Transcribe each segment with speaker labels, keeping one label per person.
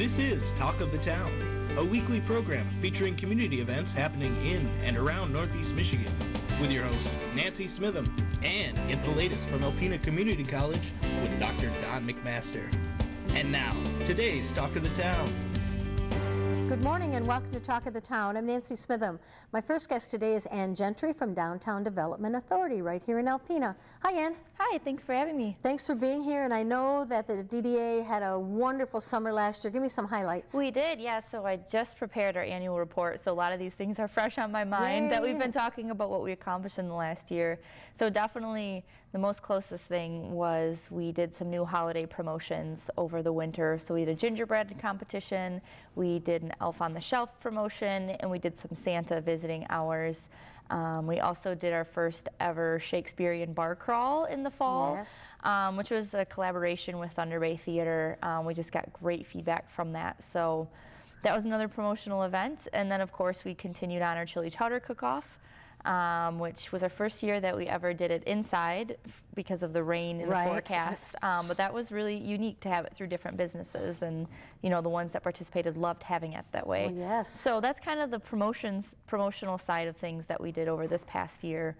Speaker 1: This is Talk of the Town, a weekly program featuring community events happening in and around Northeast Michigan, with your host, Nancy Smitham, and get the latest from Alpena Community College with Dr. Don McMaster. And now, today's Talk of the Town.
Speaker 2: Good morning and welcome to Talk of the Town. I'm Nancy Smitham. My first guest today is Ann Gentry from Downtown Development Authority right here in Alpena. Hi, Ann.
Speaker 3: Hi, thanks for having me.
Speaker 2: Thanks for being here, and I know that the DDA had a wonderful summer last year. Give me some highlights.
Speaker 3: We did, yeah, so I just prepared our annual report, so a lot of these things are fresh on my mind that we've been talking about what we accomplished in the last year. So definitely the most closest thing was we did some new holiday promotions over the winter. So we did a gingerbread competition, we did an Elf on the Shelf promotion, and we did some Santa visiting hours. We also did our first ever Shakespearean bar crawl in the fall,
Speaker 2: yes.
Speaker 3: Which was a collaboration with Thunder Bay Theater. We just got great feedback from that. So that was another promotional event. And then of course we continued on our chili chowder cook-off, which was our first year that we ever did it inside because of the rain in the forecast. But that was really unique to have it through different businesses, and you know, the ones that participated loved having it that way.
Speaker 2: Oh, yes.
Speaker 3: So that's kind of the promotional side of things that we did over this past year.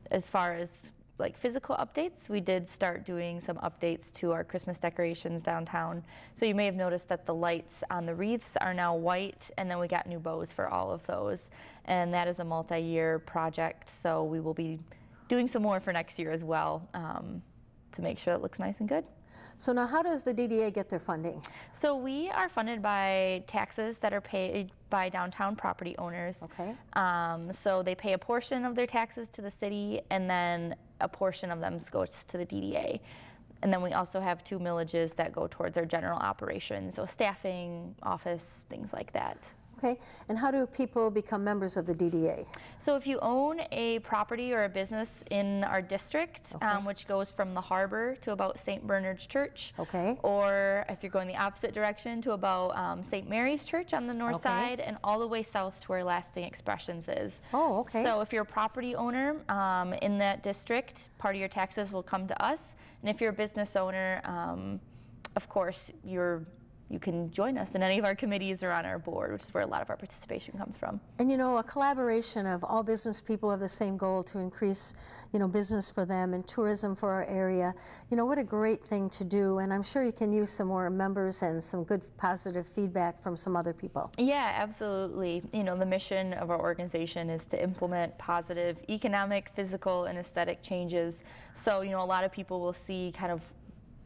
Speaker 3: As far as like physical updates, we did start doing some updates to our Christmas decorations downtown. So you may have noticed that the lights on the wreaths are now white, and then we got new bows for all of those. And that is a multi-year project, so we will be doing some more for next year as well, to make sure it looks nice and good.
Speaker 2: So now how does the DDA get their funding?
Speaker 3: So we are funded by taxes that are paid by downtown property owners.
Speaker 2: Okay.
Speaker 3: So they pay a portion of their taxes to the city, and then a portion of them goes to the DDA. And then we also have 2 millages that go towards our general operations, so staffing, office, things like that.
Speaker 2: Okay, and how do people become members of the DDA?
Speaker 3: So if you own a property or a business in our district,
Speaker 2: okay.
Speaker 3: Which goes from the harbor to about St. Bernard's Church,
Speaker 2: okay.
Speaker 3: or if you're going the opposite direction to about St. Mary's Church on the north
Speaker 2: okay.
Speaker 3: side, and all the way south to where Lasting Expressions is.
Speaker 2: Oh, okay.
Speaker 3: So if you're a property owner in that district, part of your taxes will come to us, and if you're a business owner, of course, you can join us in any of our committees or on our board, which is where a lot of our participation comes from.
Speaker 2: And you know, a collaboration of all business people have the same goal to increase, you know, business for them and tourism for our area. You know, what a great thing to do, and I'm sure you can use some more members and some good positive feedback from some other people.
Speaker 3: Yeah, absolutely. You know, the mission of our organization is to implement positive economic, physical, and aesthetic changes. So, you know, a lot of people will see kind of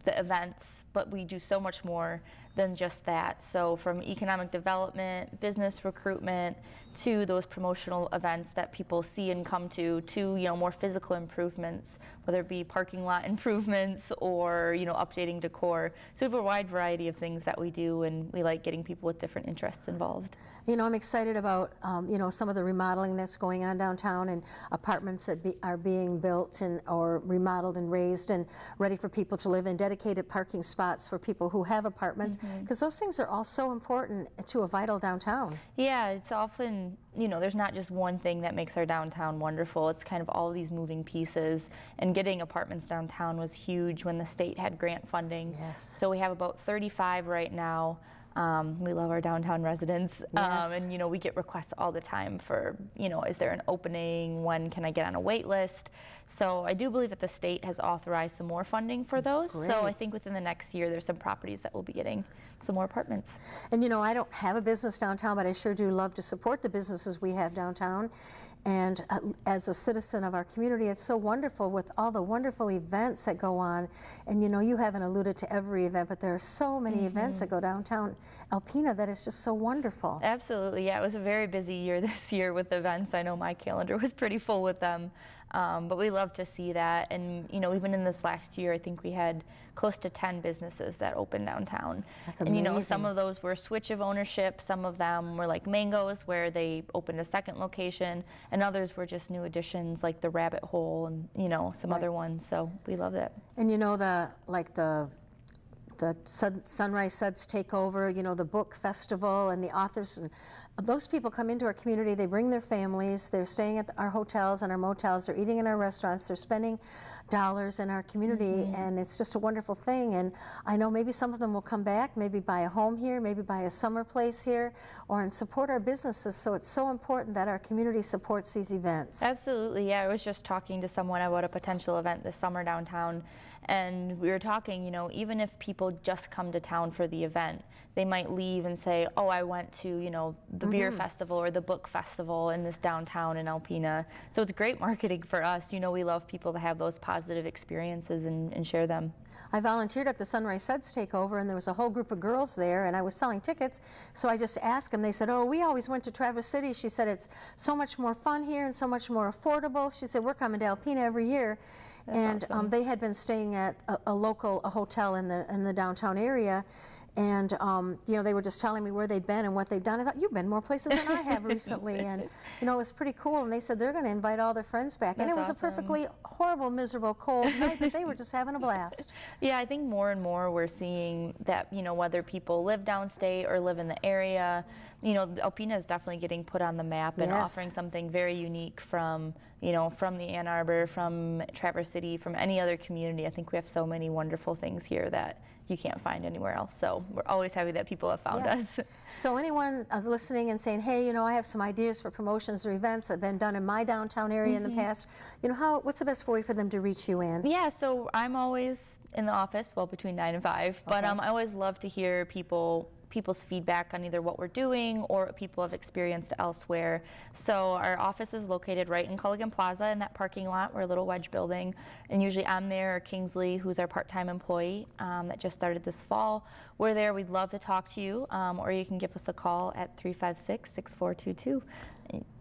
Speaker 3: the events, but we do so much more than just that. So from economic development, business recruitment, to those promotional events that people see and come to you know, more physical improvements, whether it be parking lot improvements or, you know, updating decor. So we have a wide variety of things that we do, and we like getting people with different interests involved.
Speaker 2: You know, I'm excited about, you know, some of the remodeling that's going on downtown, and apartments that are being built or remodeled and raised and ready for people to live in, dedicated parking spots for people who have apartments, because those things are all so important to a vital downtown.
Speaker 3: Yeah, it's often, you know, there's not just one thing that makes our downtown wonderful. It's kind of all these moving pieces, and getting apartments downtown was huge when the state had grant funding.
Speaker 2: Yes.
Speaker 3: So we have about 35 right now. We love our downtown residents,
Speaker 2: yes.
Speaker 3: And you know, we get requests all the time for, you know, is there an opening? When can I get on a wait list? So I do believe that the state has authorized some more funding for those.
Speaker 2: Great.
Speaker 3: So I think within the next year there's some properties that will be getting some more apartments.
Speaker 2: And you know, I don't have a business downtown, but I sure do love to support the businesses we have downtown. And as a citizen of our community, it's so wonderful with all the wonderful events that go on. And you know, you haven't alluded to every event, but there are so many events that go downtown Alpena that is just so wonderful.
Speaker 3: Absolutely, yeah, it was a very busy year this year with events. I know my calendar was pretty full with them. But we love to see that, and you know, even in this last year, I think we had close to 10 businesses that opened downtown.
Speaker 2: That's amazing.
Speaker 3: And you know, some of those were switch of ownership, some of them were like Mangoes, where they opened a second location, and others were just new additions like the Rabbit Hole and, you know, some other ones. So we love it.
Speaker 2: And you know, the the Sunrise Suds take over, you know, the book festival and the authors, and those people come into our community, they bring their families, they're staying at our hotels and our motels, they're eating in our restaurants, they're spending dollars in our community, and it's just a wonderful thing. And I know maybe some of them will come back, maybe buy a home here, maybe buy a summer place here, or and support our businesses. So it's so important that our community supports these events.
Speaker 3: Absolutely, yeah. I was just talking to someone about a potential event this summer downtown, and we were talking, you know, even if people just come to town for the event, they might leave and say, oh, I went to, you know, the beer festival or the book festival in this downtown in Alpena. So it's great marketing for us. You know, we love people to have those positive experiences and share them.
Speaker 2: I volunteered at the Sunrise Suds takeover, and there was a whole group of girls there, and I was selling tickets, so I just asked them. They said, oh, we always went to Traverse City. She said, it's so much more fun here and so much more affordable. She said, we're coming to Alpena every year.
Speaker 3: That's
Speaker 2: and
Speaker 3: awesome.
Speaker 2: They had been staying at a local hotel in the downtown area, and you know, they were just telling me where they'd been and what they'd done. I thought, you've been more places than I have recently, and you know, it was pretty cool. And they said they're going to invite all their friends back. And it was
Speaker 3: awesome.
Speaker 2: a perfectly horrible, miserable, cold night, but they were just having a blast.
Speaker 3: Yeah, I think more and more we're seeing that, you know, whether people live downstate or live in the area, you know, Alpena is definitely getting put on the map and offering something very unique from, you know, from the Ann Arbor, from Traverse City, from any other community. I think we have so many wonderful things here that you can't find anywhere else. So we're always happy that people have found us.
Speaker 2: So anyone is listening and saying, hey, you know, I have some ideas for promotions or events that have been done in my downtown area in the past, you know, what's the best way for them to reach you, Ann?
Speaker 3: Yeah, so I'm always in the office, well, between 9 and 5, but I always love to hear people's feedback on either what we're doing or what people have experienced elsewhere. So our office is located right in Culligan Plaza in that parking lot. We're a little wedge building, and usually I'm there, or Kingsley, who's our part-time employee that just started this fall. We're there. We'd love to talk to you, or you can give us a call at 356-6422.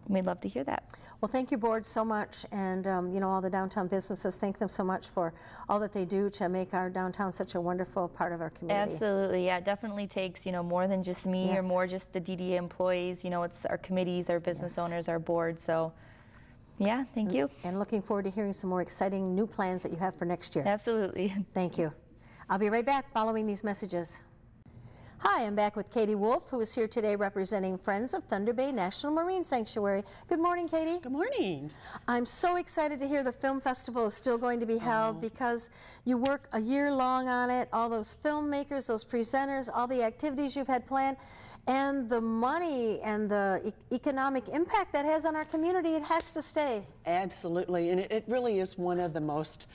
Speaker 3: We'd love to hear that.
Speaker 2: Well, thank you, board, so much, and you know, all the downtown businesses, thank them so much for all that they do to make our downtown such a wonderful part of our community.
Speaker 3: Absolutely, yeah, it definitely takes, you know, more than just me or more just the DDA employees. You know, it's our committees, our business owners, our board. So, yeah, thank you.
Speaker 2: And looking forward to hearing some more exciting new plans that you have for next year.
Speaker 3: Absolutely.
Speaker 2: Thank you. I'll be right back following these messages. Hi, I'm back with Katie Wolf, who is here today representing Friends of Thunder Bay National Marine Sanctuary. Good morning, Katie.
Speaker 4: Good morning.
Speaker 2: I'm so excited to hear the film festival is still going to be held because you work a year long on it, all those filmmakers, those presenters, all the activities you've had planned, and the money and the economic impact that has on our community. It has to stay.
Speaker 4: Absolutely, and it really is one of the most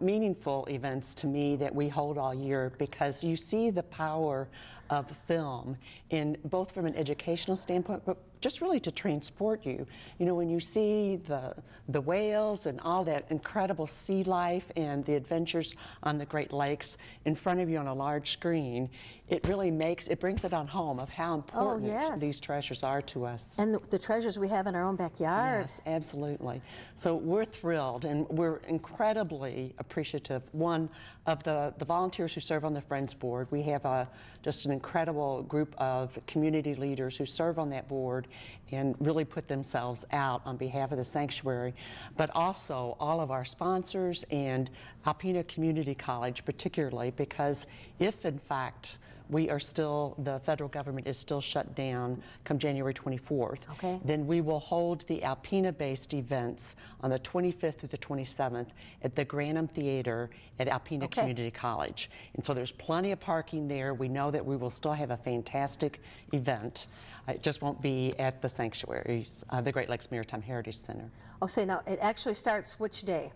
Speaker 4: meaningful events to me that we hold all year, because you see the power of film in both from an educational standpoint, but just really to transport you. You know, when you see the whales and all that incredible sea life and the adventures on the Great Lakes in front of you on a large screen, it really brings it on home of how important these treasures are to us.
Speaker 2: And the treasures we have in our own backyard.
Speaker 4: Yes, absolutely. So we're thrilled, and we're incredibly appreciative, one, of the volunteers who serve on the Friends Board. We have just an incredible group of community leaders who serve on that board and really put themselves out on behalf of the sanctuary, but also all of our sponsors and Alpena Community College particularly, because if in fact the federal government is still shut down come January 24th, then we will hold the Alpena-based events on the 25th through the 27th at the Granum Theater at Alpena Community College. And so there's plenty of parking there. We know that we will still have a fantastic event. It just won't be at the sanctuaries, the Great Lakes Maritime Heritage Center.
Speaker 2: Okay, now it actually starts which day?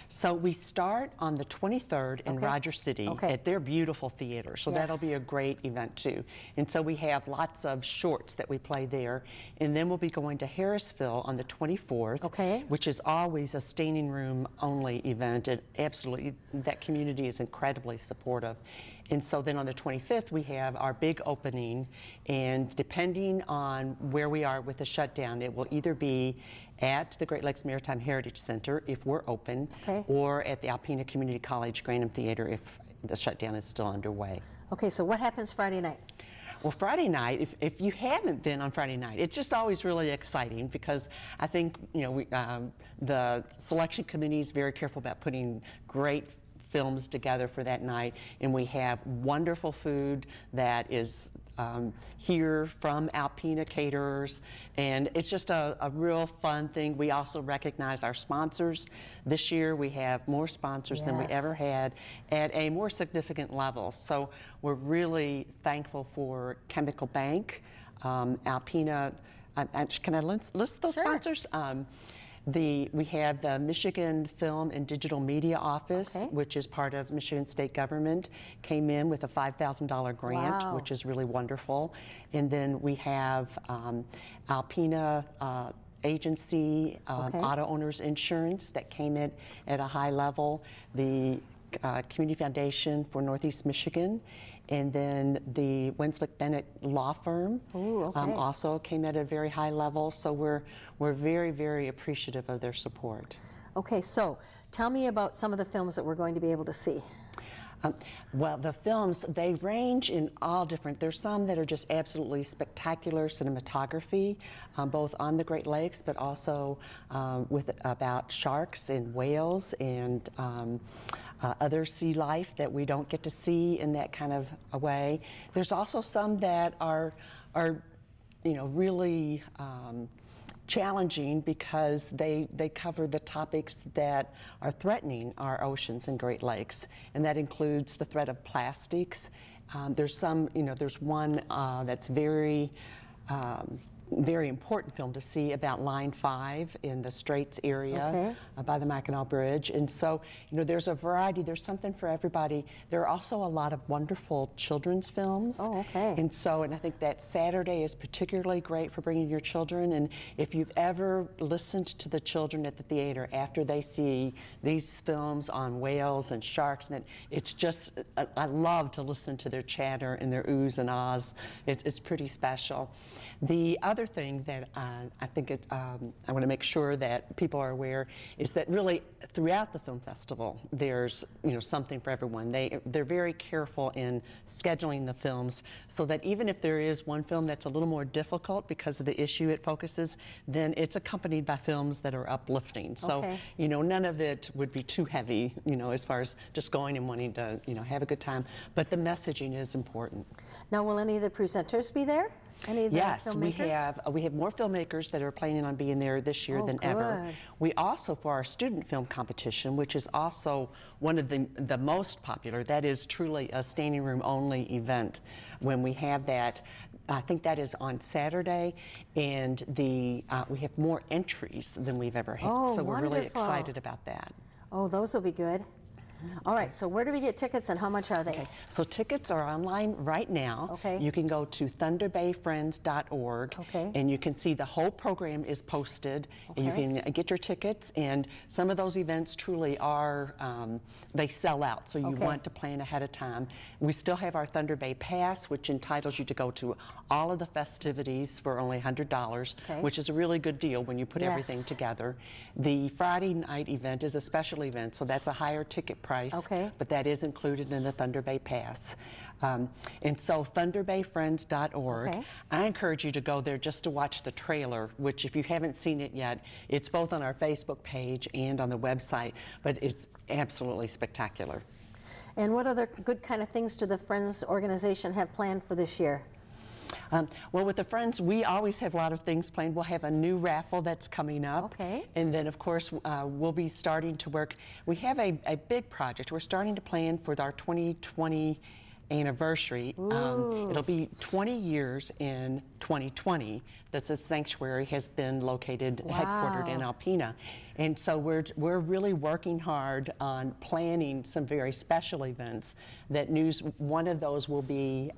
Speaker 4: So we start on the 23rd in Rogers City at their beautiful theater. So that'll be a great event too. And so we have lots of shorts that we play there. And then we'll be going to Harrisville on the 24th, which is always a standing room only event. And absolutely, that community is incredibly supportive. And so then on the 25th, we have our big opening, and depending on where we are with the shutdown, it will either be at the Great Lakes Maritime Heritage Center if we're open, or at the Alpena Community College Granum Theater if the shutdown is still underway.
Speaker 2: Okay, so what happens Friday night?
Speaker 4: Well, Friday night, if you haven't been on Friday night, it's just always really exciting, because I think, you know, the selection committee is very careful about putting great films together for that night, and we have wonderful food that is here from Alpena caterers, and it's just a real fun thing. We also recognize our sponsors. This year we have more sponsors than we ever had at a more significant level. So we're really thankful for Chemical Bank, Alpena. Can I list those sponsors? We have the Michigan Film and Digital Media Office, which is part of Michigan State Government, came in with a $5,000 grant, which is really wonderful. And then we have Alpena Agency, Auto Owners Insurance, that came in at a high level, the Community Foundation for Northeast Michigan, and then the Wenslick Bennett Law Firm also came at a very high level. So we're very, very appreciative of their support.
Speaker 2: Okay, so tell me about some of the films that we're going to be able to see.
Speaker 4: Well, the films, they range in all different, there's some that are just absolutely spectacular cinematography, both on the Great Lakes, but also about sharks and whales and other sea life that we don't get to see in that kind of a way. There's also some that are really challenging because they cover the topics that are threatening our oceans and Great Lakes, and that includes the threat of plastics. There's one that's very important film to see about Line 5 in the Straits area by the Mackinac Bridge. And so, there's a variety, there's something for everybody. There are also a lot of wonderful children's films. And I think that Saturday is particularly great for bringing your children. And if you've ever listened to the children at the theater after they see these films on whales and sharks, and it's just, I love to listen to their chatter and their oohs and ahs. It's pretty special. The other thing that I think I want to make sure that people are aware is that really throughout the film festival there's something for everyone. They're very careful in scheduling the films so that even if there is one film that's a little more difficult because of the issue it focuses, then it's accompanied by films that are uplifting. So none of it would be too heavy as far as just going and wanting to have a good time, but the messaging is important.
Speaker 2: Now, will any of the presenters be there? Any of the filmmakers?
Speaker 4: we have more filmmakers that are planning on being there this year than ever. We also, for our student film competition, which is also one of the most popular, that is truly a standing room only event. When we have that, I think that is on Saturday, and we have more entries than we've ever had. So we're really excited about that.
Speaker 2: Oh, those will be good. All right, so where do we get tickets and how much are they?
Speaker 4: So tickets are online right now. You can go to thunderbayfriends.org and you can see the whole program is posted and you can get your tickets, and some of those events truly are, they sell out, so you want to plan ahead of time. We still have our Thunder Bay Pass, which entitles you to go to all of the festivities for only $100, which is a really good deal when you put everything together. The Friday night event is a special event, so that's a higher ticket price, but that is included in the Thunder Bay Pass. And so thunderbayfriends.org. I encourage you to go there just to watch the trailer, which if you haven't seen it yet, it's both on our Facebook page and on the website, but it's absolutely spectacular.
Speaker 2: And what other good kind of things do the Friends organization have planned for this year?
Speaker 4: Well, with the Friends, we always have a lot of things planned. We'll have a new raffle that's coming up. And then, of course, we'll be starting to work. We have a big project. We're starting to plan for our 2020 anniversary. It'll be 20 years in 2020 that the sanctuary has been located, headquartered in Alpena. And so we're really working hard on planning some very special events. One of those will be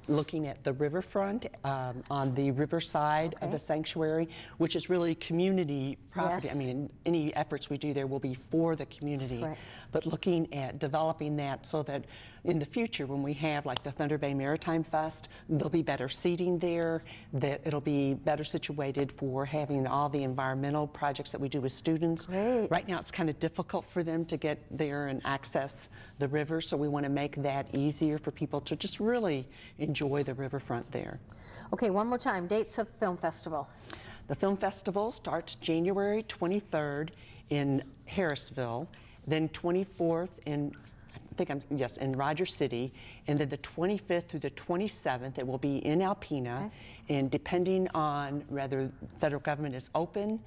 Speaker 4: looking at the riverfront on the riverside of the sanctuary, which is really community property. I mean, any efforts we do there will be for the community, but looking at developing that so that in the future, when we have like the Thunder Bay Maritime Fest, there'll be better seating there, that it'll be better situated for having all the environmental projects that we do with students. Right now, it's kind of difficult for them to get there and access the river, so we want to make that easier for people to just really enjoy the riverfront there.
Speaker 2: Okay, one more time, dates of Film Festival.
Speaker 4: The Film Festival starts January 23rd in Harrisville, then 24th in, yes, in Rogers City, and then the 25th through the 27th, it will be in Alpena.
Speaker 2: Okay.
Speaker 4: And depending on whether the federal government is open,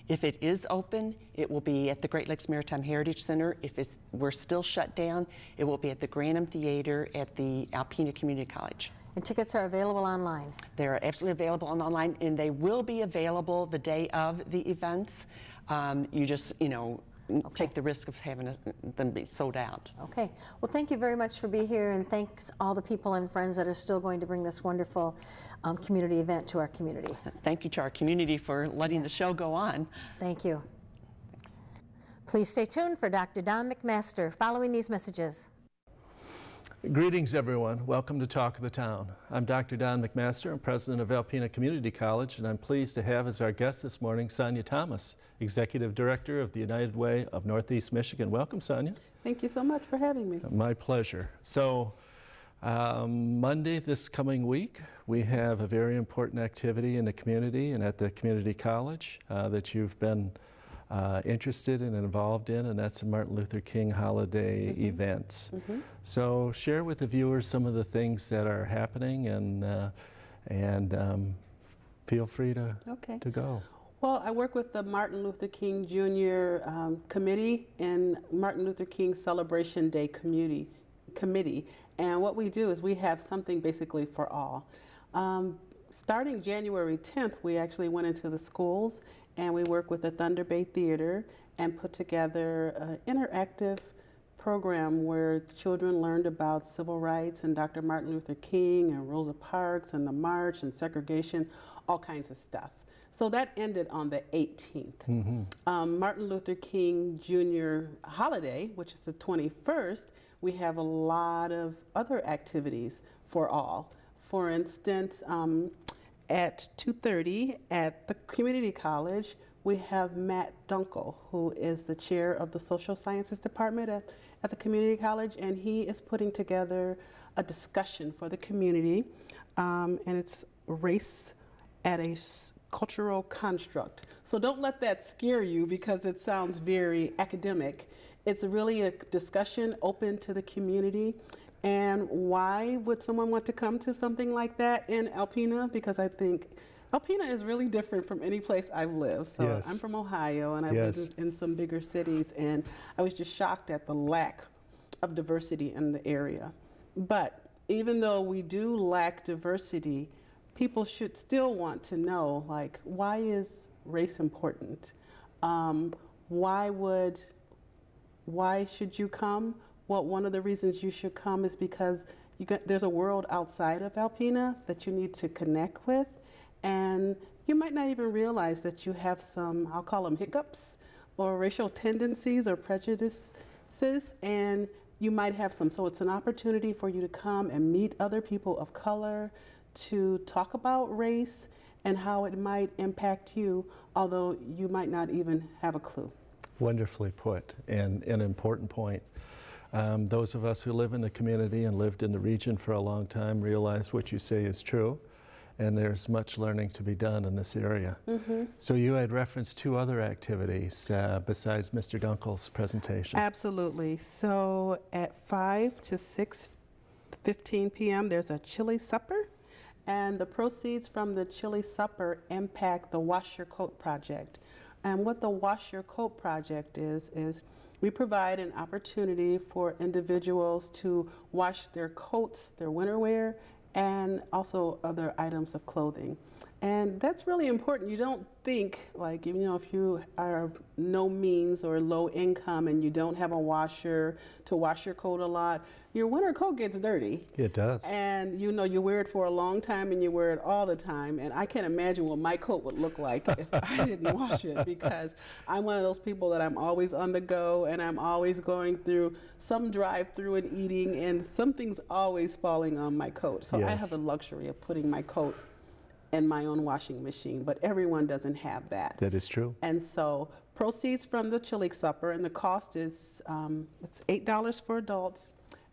Speaker 4: if it is open, it will be at the Great Lakes Maritime Heritage Center. If we're still shut down, it will be at the Granum Theater at the Alpena Community College.
Speaker 2: And tickets are available online.
Speaker 4: They're absolutely available online, and they will be available the day of the events. You just, take the risk of having them be sold out.
Speaker 2: Okay. Well, thank you very much for being here, and thanks all the people and friends that are still going to bring this wonderful community event to our community.
Speaker 4: Thank you to our community for letting the show go on.
Speaker 2: Thank you. Thanks. Please stay tuned for Dr. Don McMaster following these messages.
Speaker 5: Greetings, everyone. Welcome to Talk of the Town. I'm Dr. Don McMaster. I'm president of Alpena Community College, and I'm pleased to have as our guest this morning Sonia Thomas, Executive Director of the United Way of Northeast Michigan. Welcome, Sonia.
Speaker 6: Thank you so much for having me.
Speaker 5: My pleasure. So, Monday this coming week, we have a very important activity in the community and at the community college that you've been interested and involved in, and that's the Martin Luther King holiday events. So share with the viewers some of the things that are happening, and feel free to go.
Speaker 6: Well, I work with the Martin Luther King Jr. Committee and Martin Luther King Celebration Day Committee. And what we do is we have something basically for all. Starting January 10th, we actually went into the schools and we work with the Thunder Bay Theater and put together an interactive program where children learned about civil rights and Dr. Martin Luther King and Rosa Parks and the march and segregation, all kinds of stuff. So that ended on the 18th. Martin Luther King Jr. holiday, which is the 21st, we have a lot of other activities for all. For instance, at 2:30 at the community college, we have Matt Dunkel, who is the chair of the social sciences department at the community college, and he is putting together a discussion for the community, and it's race at a cultural construct. So don't let that scare you because it sounds very academic. It's really a discussion open to the community. And why would someone want to come to something like that in Alpena? Because I think Alpena is really different from any place I've lived. So
Speaker 5: Yes.
Speaker 6: I'm from Ohio, and I've
Speaker 5: Yes.
Speaker 6: lived in some bigger cities, and I was just shocked at the lack of diversity in the area. But even though we do lack diversity, people should still want to know, like, why is race important? Why should you come? Well, one of the reasons you should come is because there's a world outside of Alpena that you need to connect with, and you might not even realize that you have some, I'll call them hiccups, or racial tendencies or prejudices, and you might have some. So it's an opportunity for you to come and meet other people of color, to talk about race and how it might impact you, although you might not even have a clue.
Speaker 5: Wonderfully put, and an important point. Those of us who live in the community and lived in the region for a long time realize what you say is true, and there's much learning to be done in this area. So you had referenced two other activities besides Mr. Dunkel's presentation.
Speaker 6: Absolutely. So at 5 to 6:15 p.m. there's a chili supper, and the proceeds from the chili supper impact the Wash Your Coat project. And what the Wash Your Coat project is we provide an opportunity for individuals to wash their coats, their winter wear, and also other items of clothing. And that's really important. You don't think, like, you know, if you are no means or low income and you don't have a washer to wash your coat a lot, your winter coat gets dirty.
Speaker 5: It does.
Speaker 6: And you know, you wear it for a long time and you wear it all the time. And I can't imagine what my coat would look like if I didn't wash it, because I'm one of those people that I'm always on the go and I'm always going through some drive-through and eating, and something's always falling on my coat. So I have the luxury of putting my coat in my own washing machine, but everyone doesn't have that.
Speaker 5: That is true.
Speaker 6: And so proceeds from the chili supper, and the cost is it's $8 for adults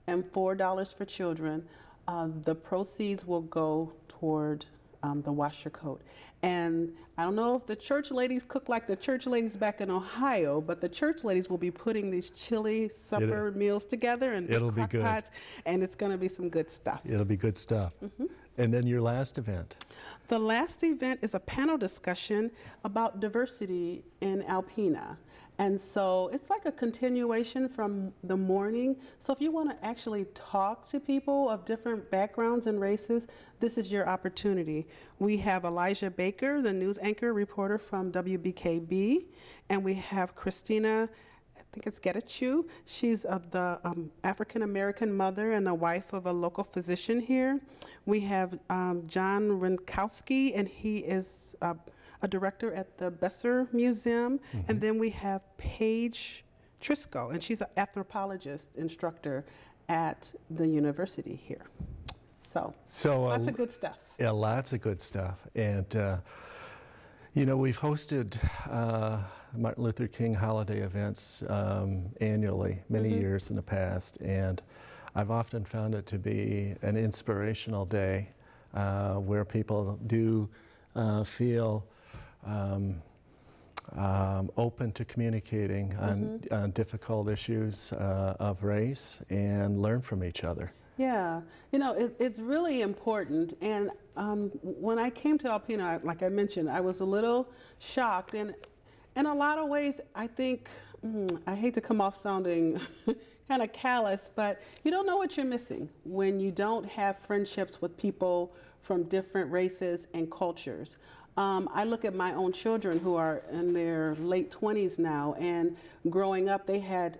Speaker 6: and $4 for children. The proceeds will go toward the Wash Your Coat. And I don't know if the church ladies cook like the church ladies back in Ohio, but the church ladies will be putting these chili supper meals together and
Speaker 5: it'll be
Speaker 6: crock
Speaker 5: good.
Speaker 6: pots, and it's going to be some good stuff.
Speaker 5: It'll be good stuff. And then your last event.
Speaker 6: The last event is a panel discussion about diversity in Alpena. And so it's like a continuation from the morning. So if you want to actually talk to people of different backgrounds and races, this is your opportunity. We have Elijah Baker, the news anchor reporter from WBKB, and we have Christina, I think it's Getachew. She's the African-American mother and the wife of a local physician here. We have John Rinkowski, and he is a director at the Besser Museum. And then we have Paige Trisco, and she's an anthropologist instructor at the university here. So lots of good stuff.
Speaker 5: Yeah, lots of good stuff. And, you know, we've hosted Martin Luther King holiday events annually, many years in the past, and I've often found it to be an inspirational day where people do feel open to communicating on difficult issues of race and learn from each other.
Speaker 6: Yeah, you know, it's really important. And when I came to Alpena, like I mentioned, I was a little shocked. And in a lot of ways, I think, I hate to come off sounding kind of callous, but you don't know what you're missing when you don't have friendships with people from different races and cultures. I look at my own children who are in their late 20s now, and growing up, they had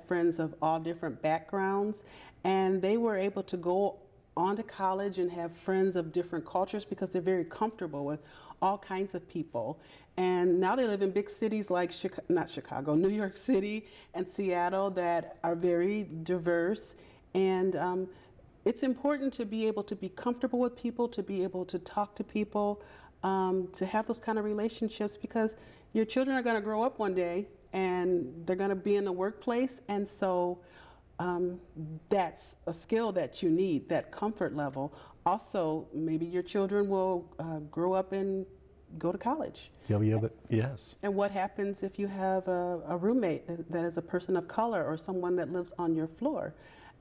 Speaker 6: friends of all different backgrounds, and they were able to go on to college and have friends of different cultures because they're very comfortable with all kinds of people. And now they live in big cities like New York City and Seattle that are very diverse. And it's important to be able to be comfortable with people, to be able to talk to people, to have those kind of relationships, because your children are going to grow up one day and they're going to be in the workplace. And so that's a skill that you need, that comfort level. Also, maybe your children will grow up and go to college.
Speaker 5: Yeah, but yes.
Speaker 6: And what happens if you have a roommate that is a person of color or someone that lives on your floor?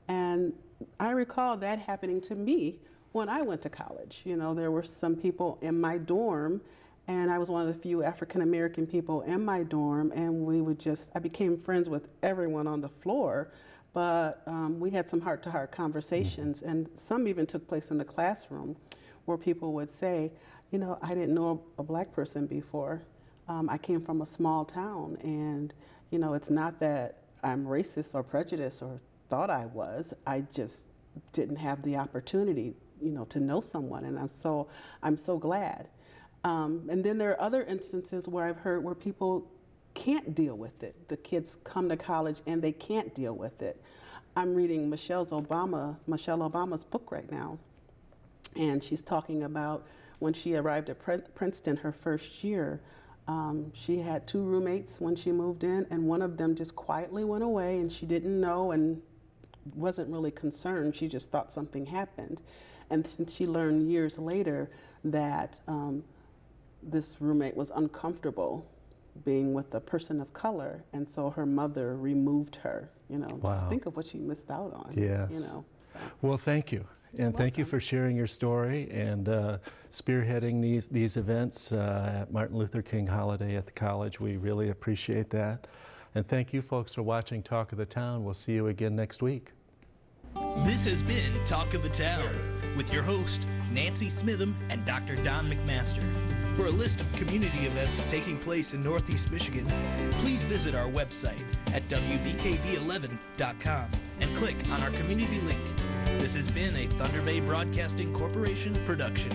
Speaker 6: And I recall that happening to me when I went to college. You know, there were some people in my dorm, and I was one of the few African-American people in my dorm, and I became friends with everyone on the floor, but we had some heart-to-heart conversations, and some even took place in the classroom where people would say, you know, I didn't know a black person before. I came from a small town, and, you know, it's not that I'm racist or prejudiced or thought I was. I just didn't have the opportunity, you know, to know someone, and I'm so glad. And then there are other instances where I've heard where people can't deal with it. The kids come to college and they can't deal with it. I'm reading Michelle Obama's book right now, and she's talking about when she arrived at Princeton her first year. She had 2 roommates when she moved in, and one of them just quietly went away, and she didn't know and wasn't really concerned. She just thought something happened. And she learned years later that this roommate was uncomfortable being with a person of color, and so her mother removed her. You know,
Speaker 5: wow.
Speaker 6: Just think of what she missed out on.
Speaker 5: Yes.
Speaker 6: You know. So.
Speaker 5: Well, thank you. And thank you for sharing your story and spearheading these events at Martin Luther King Holiday at the college. We really appreciate that. And thank you folks for watching Talk of the Town. We'll see you again next week.
Speaker 1: This has been Talk of the Town with your host, Nancy Smitham and Dr. Don McMaster. For a list of community events taking place in Northeast Michigan, please visit our website at WBKB11.com and click on our community link. This has been a Thunder Bay Broadcasting Corporation production.